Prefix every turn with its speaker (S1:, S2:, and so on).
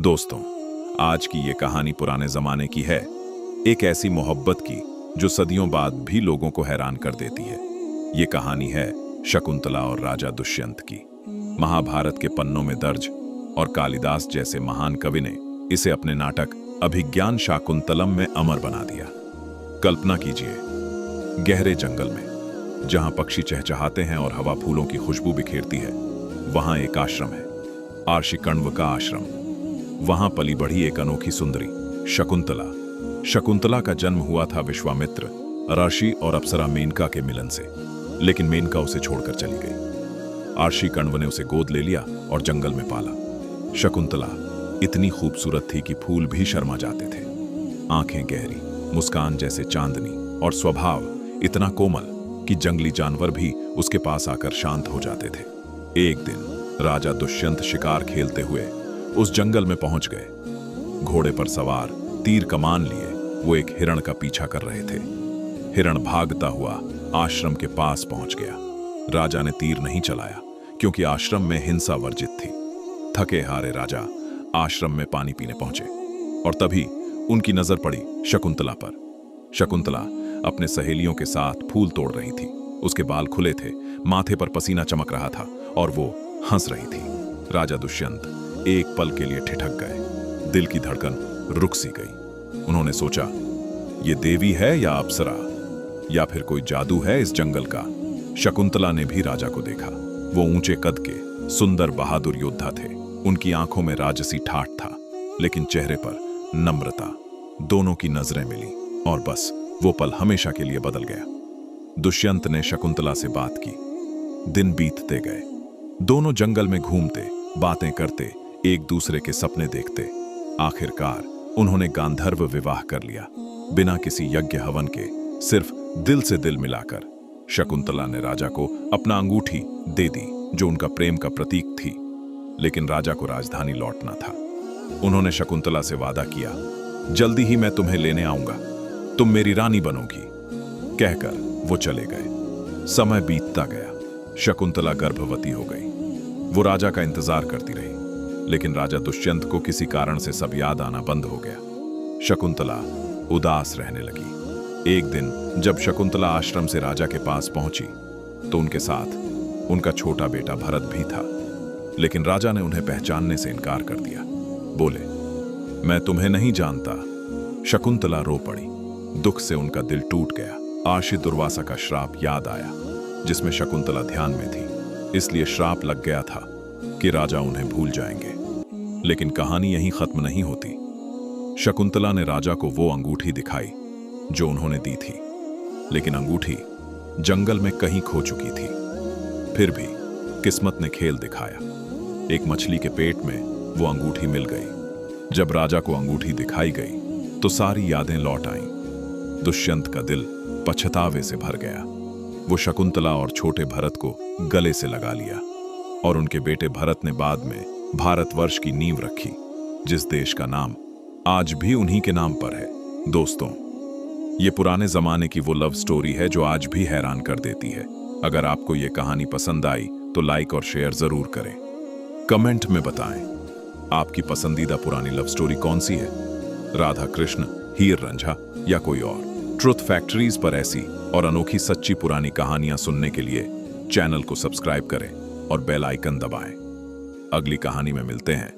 S1: दोस्तों, आज की ये कहानी पुराने जमाने की है। एक ऐसी मोहब्बत की जो सदियों बाद भी लोगों को हैरान कर देती है। ये कहानी है शकुंतला और राजा दुष्यंत की। महाभारत के पन्नों में दर्ज और कालिदास जैसे महान कवि ने इसे अपने नाटक अभिज्ञान शाकुंतलम में अमर बना दिया। कल्पना कीजिए, गहरे जंगल में जहां पक्षी चहचहाते हैं और हवा फूलों की खुशबू बिखेरती है, वहां एक आश्रम है, आर्षिकण्व का आश्रम। वहां पली बढ़ी एक अनोखी सुंदरी शकुंतला। शकुंतला का जन्म हुआ था विश्वामित्र, अर्षि और अप्सरा मेनका के मिलन से, लेकिन मेनका उसे छोड़कर चली गई। आर्षिकण्व ने उसे गोद ले लिया और जंगल में पाला। शकुंतला इतनी खूबसूरत थी कि फूल भी शर्मा जाते थे। आंखें गहरी, मुस्कान जैसे चांदनी और स्वभाव इतना कोमल कि जंगली जानवर भी उसके पास आकर शांत हो जाते थे। एक दिन राजा दुष्यंत शिकार खेलते हुए उस जंगल में पहुंच गए। घोड़े पर सवार, तीर कमान लिए वो एक हिरण का पीछा कर रहे थे। हिरण भागता हुआ आश्रम के पास पहुंच गया। राजा ने तीर नहीं चलाया क्योंकि आश्रम में हिंसा वर्जित थी। थके हारे राजा आश्रम में पानी पीने पहुंचे और तभी उनकी नजर पड़ी शकुंतला पर। शकुंतला अपने सहेलियों के साथ फूल तोड़ रही थी। उसके बाल खुले थे, माथे पर पसीना चमक रहा था और वो हंस रही थी। राजा दुष्यंत एक पल के लिए ठिठक गए। दिल की धड़कन रुक सी गई। उन्होंने सोचा, ये देवी है या अप्सरा, या फिर कोई जादू है इस जंगल का। शकुंतला ने भी राजा को देखा। वो ऊंचे कद के सुंदर बहादुर योद्धा थे। उनकी आंखों में राजसी ठाठ था, लेकिन चेहरे पर नम्रता। दोनों की नजरें मिली और बस वो पल हमेशा के लिए बदल गया। दुष्यंत ने शकुंतला से बात की। दिन बीतते गए। दोनों जंगल में घूमते, बातें करते, एक दूसरे के सपने देखते। आखिरकार उन्होंने गांधर्व विवाह कर लिया, बिना किसी यज्ञ हवन के, सिर्फ दिल से दिल मिलाकर। शकुंतला ने राजा को अपना अंगूठी दे दी जो उनका प्रेम का प्रतीक थी, लेकिन राजा को राजधानी लौटना था। उन्होंने शकुंतला से वादा किया, जल्दी ही मैं तुम्हें लेने आऊंगा, तुम मेरी रानी बनोगी। कहकर वो चले गए। समय बीतता गया। शकुंतला गर्भवती हो गई। वो राजा का इंतजार करती रही, लेकिन राजा दुष्यंत को किसी कारण से सब याद आना बंद हो गया। शकुंतला उदास रहने लगी। एक दिन जब शकुंतला आश्रम से राजा के पास पहुंची तो उनके साथ उनका छोटा बेटा भरत भी था, लेकिन राजा ने उन्हें पहचानने से इनकार कर दिया। बोले, मैं तुम्हें नहीं जानता। शकुंतला रो पड़ी। दुख से उनका दिल टूट गया। आशी दुर्वासा का श्राप याद आया, जिसमें शकुंतला ध्यान में थी। इसलिए श्राप लग गया था कि राजा उन्हें भूल जाएंगे। लेकिन कहानी यहीं खत्म नहीं होती। शकुंतला ने राजा को वो अंगूठी दिखाई जो उन्होंने दी थी, लेकिन अंगूठी जंगल में कहीं खो चुकी थी। फिर भी किस्मत ने खेल दिखाया। एक मछली के पेट में वो अंगूठी मिल गई। जब राजा को अंगूठी दिखाई गई तो सारी यादें लौट आईं। दुष्यंत का दिल पछतावे से भर गया। वो शकुंतला और छोटे भरत को गले से लगा लिया और उनके बेटे भरत ने बाद में भारतवर्ष की नींव रखी, जिस देश का नाम आज भी उन्हीं के नाम पर है। दोस्तों, ये पुराने जमाने की वो लव स्टोरी है जो आज भी हैरान कर देती है। अगर आपको ये कहानी पसंद आई तो लाइक और शेयर जरूर करें। कमेंट में बताएं आपकी पसंदीदा पुरानी लव स्टोरी कौन सी है, राधा कृष्ण, हीर रांझा या कोई और। ट्रुथ फैक्ट्रीज पर ऐसी और अनोखी सच्ची पुरानी कहानियां सुनने के लिए चैनल को सब्सक्राइब करें और बेल आइकन दबाएं। अगली कहानी में मिलते हैं।